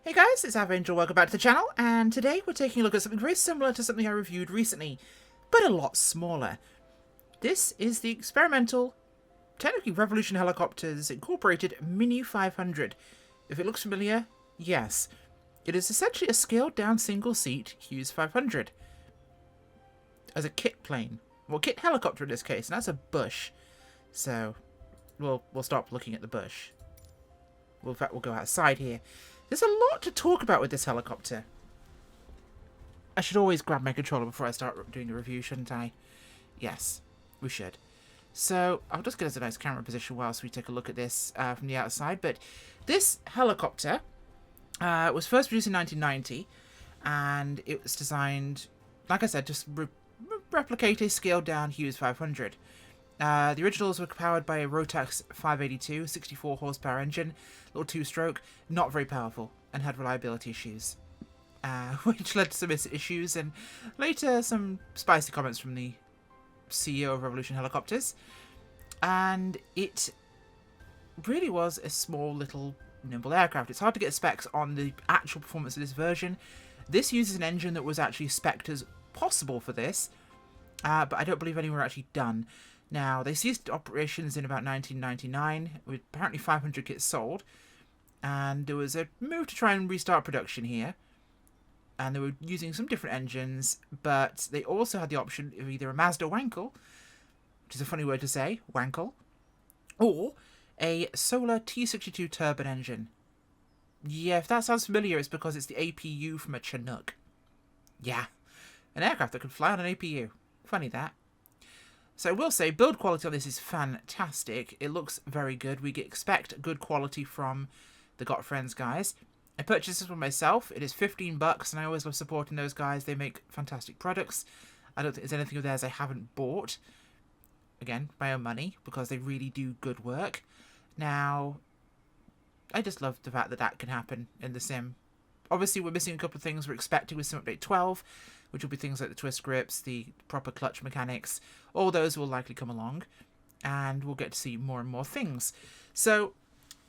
Hey guys, it's Avangel, welcome back to the channel, and today we're taking a look at something very similar to something I reviewed recently, but a lot smaller. This is the experimental, technically Revolution Helicopters Incorporated Mini 500. If it looks familiar, yes. It is essentially a scaled-down single-seat Hughes 500 as a kit plane. Well, kit helicopter in this case, and that's a bush. So, we'll stop looking at the bush. Well, in fact, we'll go outside here. There's a lot to talk about with this helicopter. I should always grab my controller before I start doing a review, shouldn't I? Yes, we should. So, I'll just get us a nice camera position whilst we take a look at this from the outside. But this helicopter was first produced in 1990, and it was designed, like I said, just replicate a scaled-down Hughes 500. The originals were powered by a Rotax 582 64 horsepower engine, little two-stroke, not very powerful, and had reliability issues, which led to some issues and later some spicy comments from the CEO of Revolution Helicopters. And it really was a small little nimble aircraft. It's hard to get specs on the actual performance of this version. This uses an engine that was actually spec'd as possible for this, but I don't believe any were actually done. Now, they ceased operations in about 1999, with apparently 500 kits sold, and there was a move to try and restart production here, and they were using some different engines, but they also had the option of either a Mazda Wankel, which is a funny word to say, Wankel, or a Solar T62 turbine engine. Yeah, if that sounds familiar, it's because it's the APU from a Chinook. Yeah, an aircraft that could fly on an APU. Funny that. So I will say, build quality on this is fantastic. It looks very good. We expect good quality from the Got Friends guys. I purchased this one myself. It is $15, and I always love supporting those guys. They make fantastic products. I don't think there's anything of theirs I haven't bought. Again, my own money, because they really do good work. Now, I just love the fact that that can happen in the sim. Obviously, we're missing a couple of things we're expecting with Sim Update 12, which will be things like the twist grips, the proper clutch mechanics. All those will likely come along, and we'll get to see more and more things. So,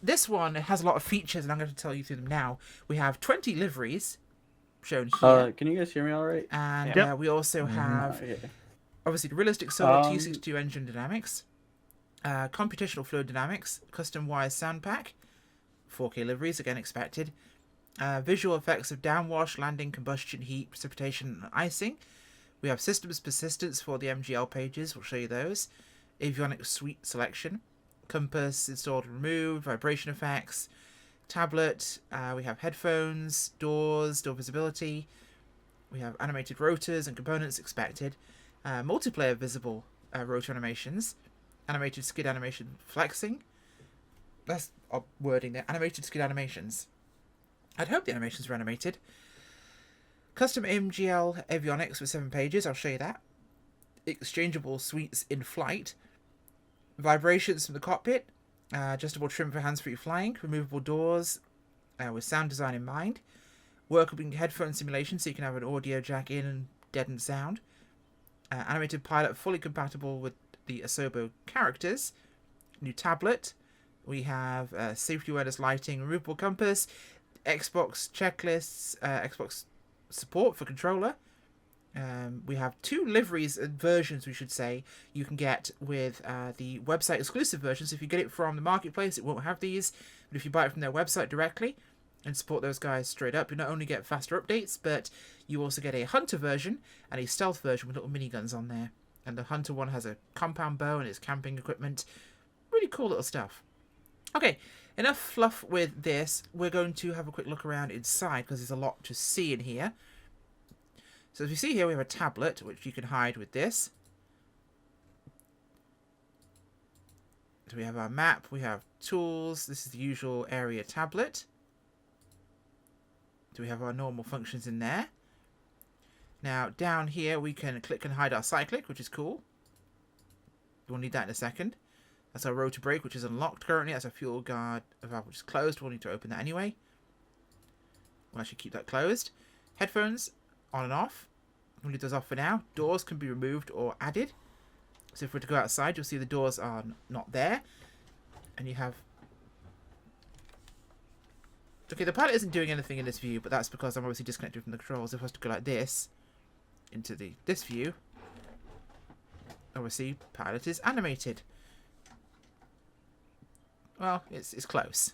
this one has a lot of features, and I'm going to tell you through them now. We have 20 liveries shown here. Can you guys hear me all right? And we also have, obviously, the realistic Solar T62 engine dynamics, computational fluid dynamics, custom wire sound pack, 4K liveries, again expected, visual effects of downwash, landing, combustion, heat, precipitation, and icing. We have systems persistence for the MGL pages. We'll show you those. Avionics suite selection. Compass installed and removed. Vibration effects. Tablet. We have headphones. Doors. Door visibility. We have animated rotors and components expected. Multiplayer visible rotor animations. Animated skid animation flexing. That's odd wording there. Animated skid animations. I'd hope the animations were animated. Custom MGL avionics with 7 pages, I'll show you that. Exchangeable suites in flight. Vibrations from the cockpit. Adjustable trim for hands-free flying. Removable doors with sound design in mind. Workable headphone simulation so you can have an audio jack in and deaden sound. Animated pilot fully compatible with the Asobo characters. New tablet. We have safety awareness lighting, removable compass. Xbox checklists, Xbox support for controller. We have 2 liveries and versions, we should say, you can get with the website exclusive versions. If you get it from the marketplace, it won't have these. But if you buy it from their website directly and support those guys straight up, you not only get faster updates, but you also get a Hunter version and a Stealth version with little miniguns on there. And the Hunter one has a compound bow and its camping equipment. Really cool little stuff. Okay, enough fluff with this. We're going to have a quick look around inside because there's a lot to see in here. So as we see here, we have a tablet, which you can hide with this. So we have our map, we have tools. This is the usual area tablet. So we have our normal functions in there. Now, down here, we can click and hide our cyclic, which is cool. We'll need that in a second. That's our rotor brake, which is unlocked currently. That's our fuel guard valve, which is closed. We'll need to open that anyway. We'll actually keep that closed. Headphones, on and off. We'll leave those off for now. Doors can be removed or added. So if we're to go outside, you'll see the doors are not there. And you have Okay, the pilot isn't doing anything in this view, but that's because I'm obviously disconnected from the controls. If I was to go like this, into this view, obviously, pilot is animated. Well, it's close.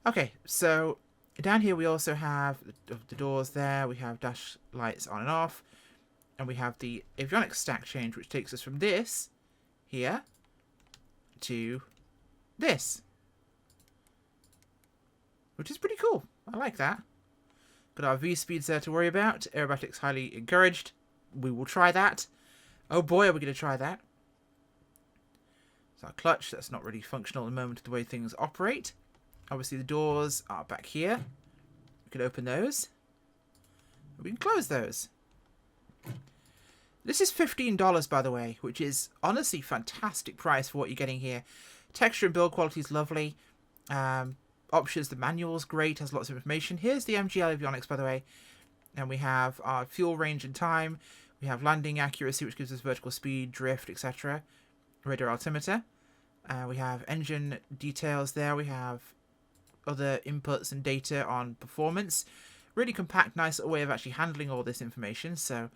Okay, so down here we also have the doors there. We have dash lights on and off. And we have the avionics stack change, which takes us from this here to this. Which is pretty cool. I like that. Got our V-speeds there to worry about. Aerobatics highly encouraged. We will try that. Oh boy, are we going to try that. It's our clutch. That's not really functional at the moment, the way things operate. Obviously, the doors are back here. We can open those. We can close those. This is $15, by the way, which is honestly fantastic price for what you're getting here. Texture and build quality is lovely. Options, the manual's great, has lots of information. Here's the MGL avionics, by the way. And we have our fuel range and time. We have landing accuracy, which gives us vertical speed, drift, etc. Radar altimeter. We have engine details there. We have other inputs and data on performance. Really compact, nice way of actually handling all this information. So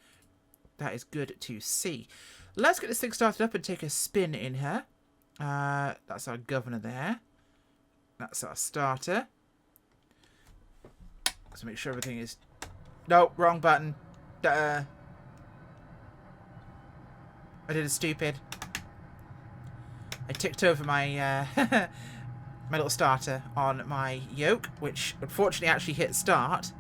that is good to see. Let's get this thing started up and take a spin in her. That's our governor there. That's our starter. So make sure everything is... No, wrong button. I did a stupid. I ticked over my my little starter on my yoke, which unfortunately actually hit start.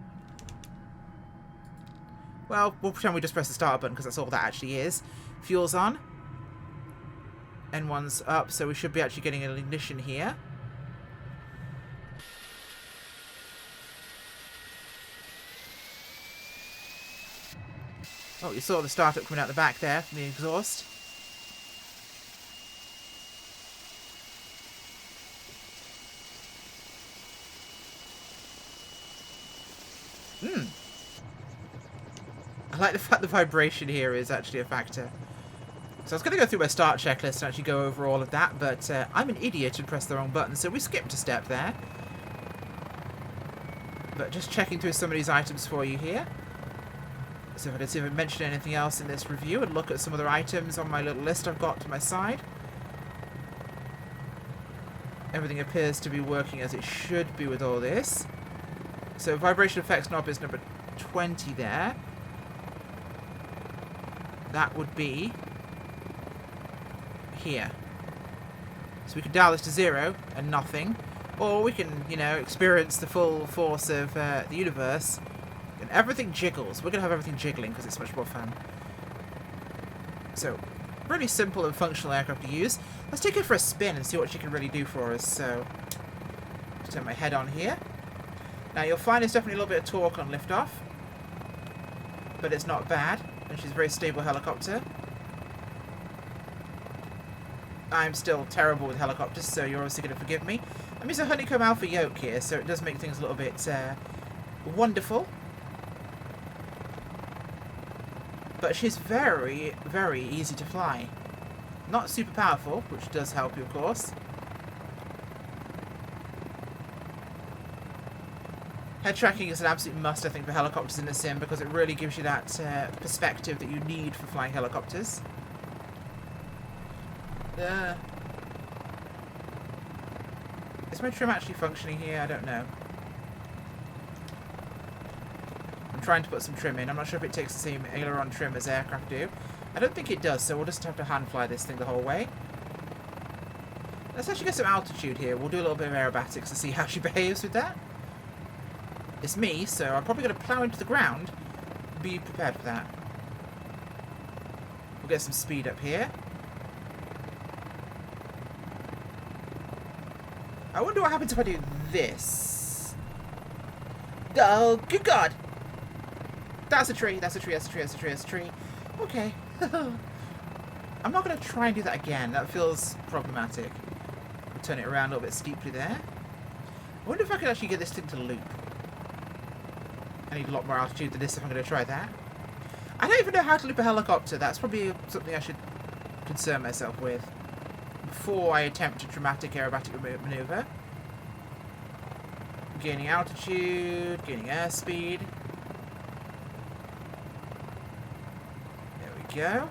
Well, we'll pretend we just press the start button because that's all that actually is. Fuel's on. N1's up, so we should be actually getting an ignition here. Oh, you saw the startup coming out the back there from the exhaust. I like the fact the vibration here is actually a factor. So I was going to go through my start checklist and actually go over all of that, but I'm an idiot and pressed the wrong button, so we skipped a step there. But just checking through some of these items for you here. So if I can see if I mentioned anything else in this review and look at some other items on my little list I've got to my side. Everything appears to be working as it should be with all this. So vibration effects knob is number 20 there. That would be here. So we can dial this to 0 and nothing. Or we can, you know, experience the full force of the universe. And everything jiggles. We're going to have everything jiggling because it's much more fun. So, really simple and functional aircraft to use. Let's take it for a spin and see what she can really do for us. So, just turn my head on here. Now, you'll find there's definitely a little bit of torque on liftoff. But it's not bad. And she's a very stable helicopter. I'm still terrible with helicopters, so you're obviously going to forgive me. I'm using a Honeycomb Alpha yoke here, so it does make things a little bit wonderful. But she's very, very easy to fly. Not super powerful, which does help you, of course. Head tracking is an absolute must, I think, for helicopters in the sim, because it really gives you that perspective that you need for flying helicopters. Is my trim actually functioning here? I don't know. I'm trying to put some trim in. I'm not sure if it takes the same aileron trim as aircraft do. I don't think it does, so we'll just have to hand fly this thing the whole way. Let's actually get some altitude here. We'll do a little bit of aerobatics to see how she behaves with that. It's me, so I'm probably going to plow into the ground. Be prepared for that. We'll get some speed up here. I wonder what happens if I do this. Oh, good God. That's a tree, that's a tree, that's a tree, that's a tree, that's a tree. Okay. I'm not going to try and do that again. That feels problematic. We'll turn it around a little bit steeply there. I wonder if I could actually get this thing to loop. I need a lot more altitude than this if I'm going to try that. I don't even know how to loop a helicopter. That's probably something I should concern myself with before I attempt a dramatic aerobatic maneuver. Gaining altitude, gaining airspeed. There we go.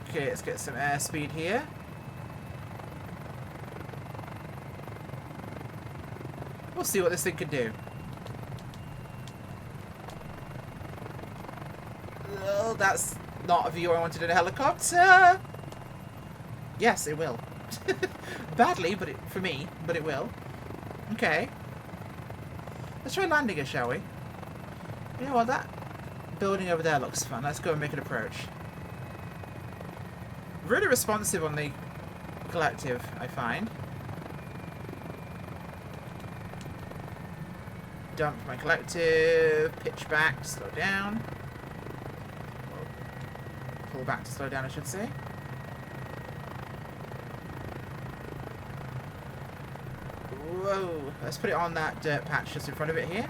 Okay, let's get some airspeed here. We'll see what this thing can do. Oh, that's not a view I wanted in a helicopter. Yes, it will. Badly, but for me, but it will. Okay. Let's try landing it, shall we? You know what, that building over there looks fun. Let's go and make an approach. Really responsive on the collective, I find. Dump my collective, pitch back to slow down. Pull back to slow down, I should say. Whoa, let's put it on that dirt patch just in front of it here.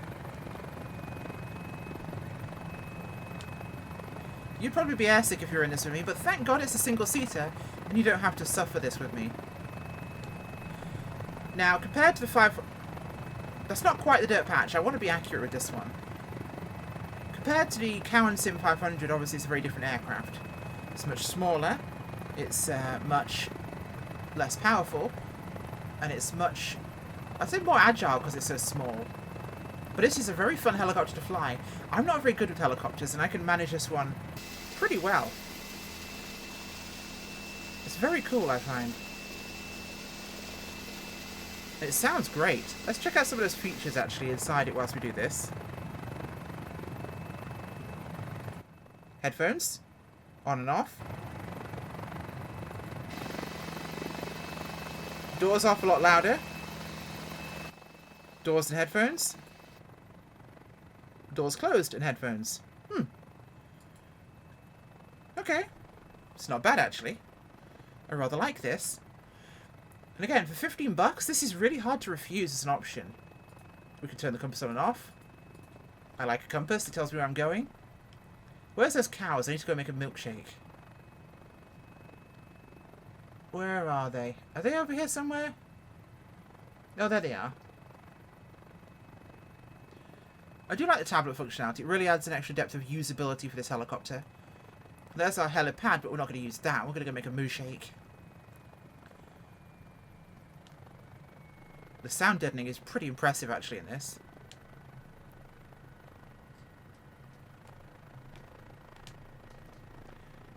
You'd probably be airsick if you're in this with me, but thank God it's a single-seater, and you don't have to suffer this with me. Now, compared to the 5... That's not quite the dirt patch. I want to be accurate with this one. Compared to the Cowan Sim 500, obviously it's a very different aircraft. It's much smaller, it's much less powerful, and it's much, I'd say, more agile because it's so small. But this is a very fun helicopter to fly. I'm not very good with helicopters, and I can manage this one pretty well. It's very cool, I find. It sounds great. Let's check out some of those features actually inside it whilst we do this. Headphones. On and off. Doors off a lot louder. Doors and headphones. Doors closed and headphones. Okay. It's not bad actually. I rather like this. And again, for 15 bucks, this is really hard to refuse as an option. We can turn the compass on and off. I like a compass. It tells me where I'm going. Where's those cows? I need to go make a milkshake. Where are they? Are they over here somewhere? Oh, there they are. I do like the tablet functionality. It really adds an extra depth of usability for this helicopter. There's our helipad, but we're not going to use that. We're going to go make a mooshake. The sound deadening is pretty impressive, actually, in this.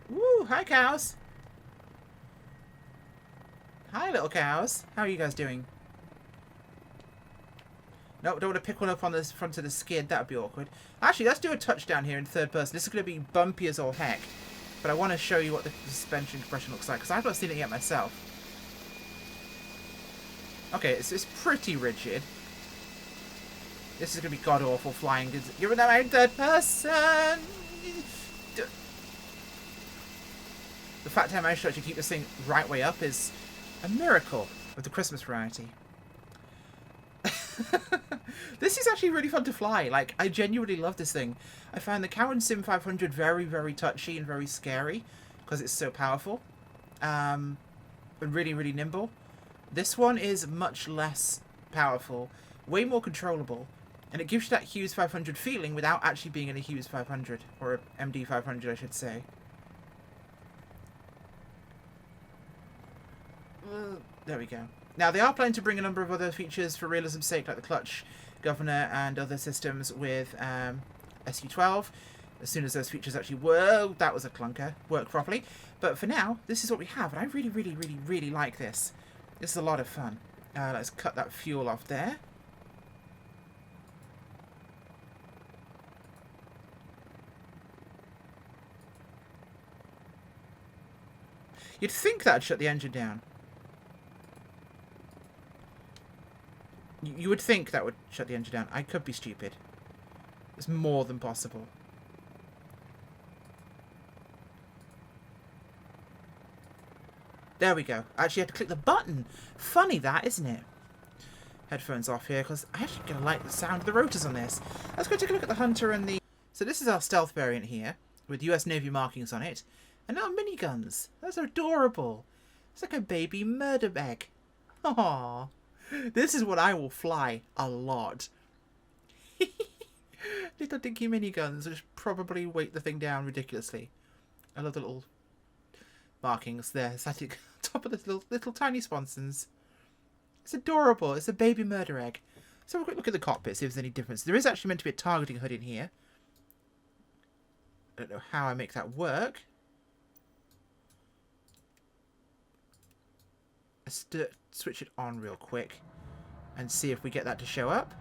Woo! Hi, cows! Hi, little cows. How are you guys doing? No, don't want to pick one up on the front of the skid. That would be awkward. Actually, let's do a touchdown here in third person. This is going to be bumpy as all heck. But I want to show you what the suspension compression looks like, because I've not seen it yet myself. Okay, it's pretty rigid. This is going to be god-awful flying. You're now in third person! The fact that I managed to actually keep this thing right way up is a miracle of the Christmas variety. This is actually really fun to fly. Like, I genuinely love this thing. I found the Cowan Sim 500 very, very touchy and very scary because it's so powerful. And really, really nimble. This one is much less powerful, way more controllable, and it gives you that Hughes 500 feeling without actually being in a Hughes 500, or a MD 500 I should say. There we go. Now they are planning to bring a number of other features for realism's sake, like the clutch governor and other systems with SU12. As soon as those features actually work properly. But for now, this is what we have, and I really, really, really, really like this. This is a lot of fun. Let's cut that fuel off there. You'd think that'd shut the engine down. You would think that would shut the engine down. I could be stupid. It's more than possible. There we go. I actually had to click the button. Funny that, isn't it? Headphones off here, because I actually gonna like the sound of the rotors on this. Let's go take a look at the Hunter and the... So this is our stealth variant here, with US Navy markings on it. And now miniguns. Those are adorable. It's like a baby murder egg. Aww. This is what I will fly a lot. Little dinky miniguns, which probably weight the thing down ridiculously. I love the little markings there, static top of the little tiny sponsons. It's adorable. It's a baby murder egg. So we'll look at the cockpit, see if there's any difference. There is actually meant to be a targeting HUD in here. I don't know how I make that work. Let's switch it on real quick and see if we get that to show up.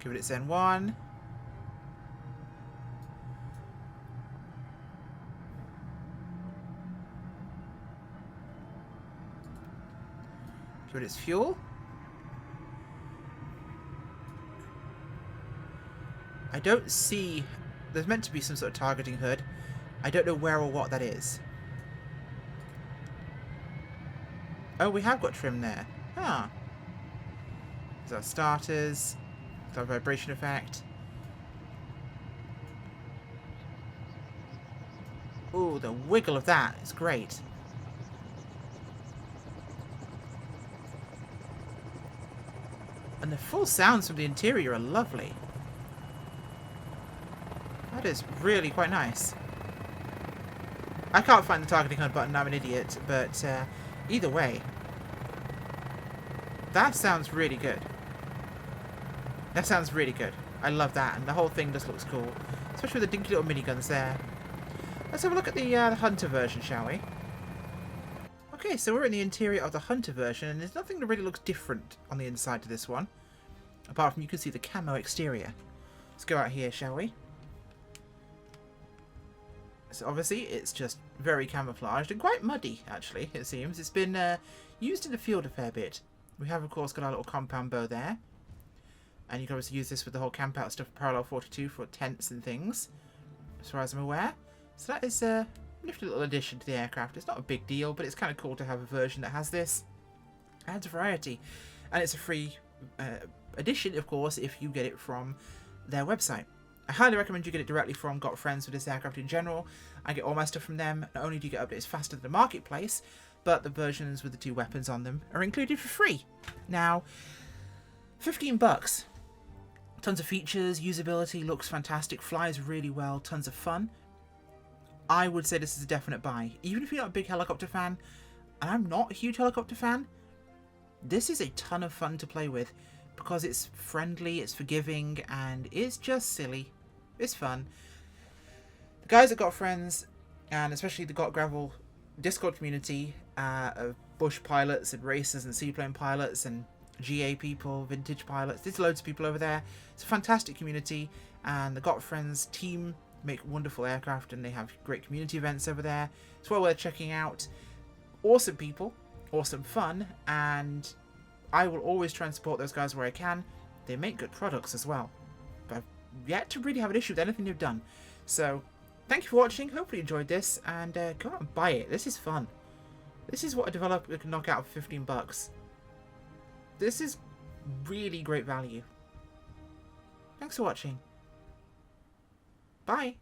Give it its N1. Give it its fuel. I don't see... There's meant to be some sort of targeting HUD. I don't know where or what that is. Oh, we have got trim there. Ah. There's our starters. There's our vibration effect. Ooh, the wiggle of that is great. And the full sounds from the interior are lovely. That is really quite nice. I can't find the targeting HUD button, I'm an idiot, but either way, that sounds really good. That sounds really good. I love that, and the whole thing just looks cool, especially with the dinky little miniguns there. Let's have a look at the Hunter version, shall we? Okay, so we're in the interior of the Hunter version, and there's nothing that really looks different on the inside to this one, apart from you can see the camo exterior. Let's go out here, shall we? So obviously it's just very camouflaged and quite muddy, actually, it seems. It's been used in the field a fair bit. We have, of course, got our little compound bow there. And you can obviously use this with the whole camp out stuff, Parallel 42, for tents and things, as far as I'm aware. So that is a nifty little addition to the aircraft. It's not a big deal, but it's kind of cool to have a version that has this. It adds variety. And it's a free edition, of course, if you get it from their website. I highly recommend you get it directly from Got Friends for this aircraft in general. I get all my stuff from them. Not only do you get updates faster than the marketplace, but the versions with the 2 weapons on them are included for free. Now, $15. Tons of features, usability, looks fantastic, flies really well, tons of fun. I would say this is a definite buy. Even if you're not a big helicopter fan, and I'm not a huge helicopter fan, this is a ton of fun to play with because it's friendly, it's forgiving, and it's just silly. It's fun. The guys at Got Friends, and especially the Got Gravel Discord community of bush pilots and racers and seaplane pilots and GA people, vintage pilots, there's loads of people over there. It's a fantastic community, and the Got Friends team make wonderful aircraft, and they have great community events over there. It's well worth checking out. Awesome people, awesome fun, and I will always try and support those guys where I can. They make good products as well. But I've yet to really have an issue with anything they've done. So, thank you for watching. Hopefully you enjoyed this, and go out and buy it. This is fun. This is what a developer can knock out for $15. This is really great value. Thanks for watching. Bye.